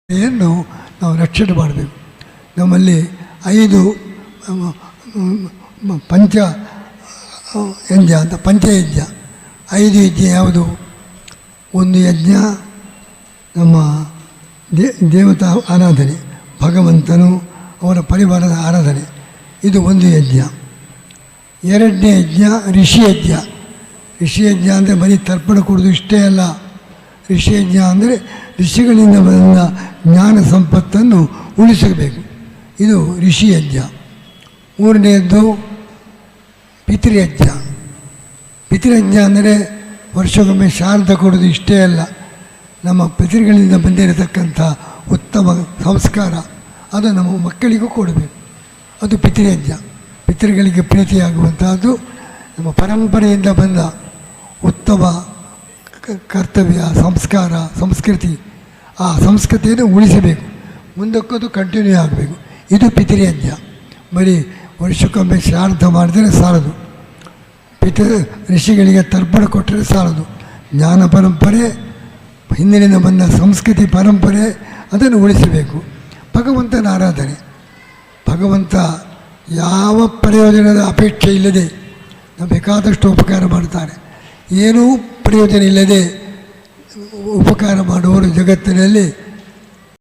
ಯನ್ನು ನಾವು ರಕ್ಷಣೆ ಮಾಡಬೇಕು. ನಮ್ಮಲ್ಲಿ 5 ಪಂಚ ಯಜ್ಞ ಅಂತ, ಪಂಚಯಜ್ಞ 5 ಯಜ್ಞ ಯಾವುದು? ಒಂದು ಯಜ್ಞ ನಮ್ಮ ದೇವತಾ ಆರಾಧನೆ, ಭಗವಂತನು ಅವರ ಪರಿವಾರದ ಆರಾಧನೆ, ಇದು ಒಂದು ಯಜ್ಞ. ಎರಡನೇ ಯಜ್ಞ ಋಷಿಯಜ್ಞ. ಋಷಿಯಜ್ಞ ಅಂದರೆ ಬರೀ ತರ್ಪಣ ಕೊಡೋದು ಇಷ್ಟೇ ಅಲ್ಲ. ಋಷಿಯಜ್ಞ ಅಂದರೆ ಋಷಿಗಳಿಂದ ಬಂದ ಜ್ಞಾನ ಸಂಪತ್ತನ್ನು ಉಳಿಸಬೇಕು, ಇದು ಋಷಿಯಜ್ಞ. ಮೂರನೆಯದ್ದು ಪಿತೃಯಜ್ಞ. ಪಿತೃಯಜ್ಞ ಅಂದರೆ ವರ್ಷಕ್ಕೊಮ್ಮೆ ಶ್ರಾದ್ದ ಕೊಡೋದು ಇಷ್ಟೇ ಅಲ್ಲ, ನಮ್ಮ ಪಿತೃಗಳಿಂದ ಬಂದಿರತಕ್ಕಂಥ ಉತ್ತಮ ಸಂಸ್ಕಾರ ಅದು ನಮ್ಮ ಮಕ್ಕಳಿಗೂ ಕೊಡಬೇಕು, ಅದು ಪಿತೃಯಜ್ಞ. ಪಿತೃಗಳಿಗೆ ಪ್ರೀತಿಯಾಗುವಂಥದ್ದು ನಮ್ಮ ಪರಂಪರೆಯಿಂದ ಬಂದ ಉತ್ತಮ ಕರ್ತವ್ಯ, ಸಂಸ್ಕಾರ, ಸಂಸ್ಕೃತಿ. ಆ ಸಂಸ್ಕೃತಿಯನ್ನು ಉಳಿಸಬೇಕು, ಮುಂದಕ್ಕದು ಕಂಟಿನ್ಯೂ ಆಗಬೇಕು, ಇದು ಪಿತೃಯಜ್ಞ. ಬರೀ ವರ್ಷಕ್ಕೊಮ್ಮೆ ಶ್ರಾದ್ದ ಮಾಡಿದರೆ ಸಾಲದು, ಋಷಿಗಳಿಗೆ ತರ್ಪಣ ಕೊಟ್ಟರೆ ಸಾಲದು. ಜ್ಞಾನ ಪರಂಪರೆ, ಹಿಂದಿನಿಂದ ಬಂದ ಸಂಸ್ಕೃತಿ ಪರಂಪರೆ ಅದನ್ನು ಉಳಿಸಬೇಕು. ಭಗವಂತನ ಆರಾಧನೆ, ಭಗವಂತ ಯಾವ ಪ್ರಯೋಜನದ ಅಪೇಕ್ಷೆ ಇಲ್ಲದೆ ನಾವು ಬೇಕಾದಷ್ಟು ಉಪಕಾರ ಮಾಡ್ತಾರೆ. ಏನೂ ಪ್ರಯೋಜನ ಇಲ್ಲದೆ ಉಪಕಾರ ಮಾಡುವವರು ಜಗತ್ತಿನಲ್ಲಿ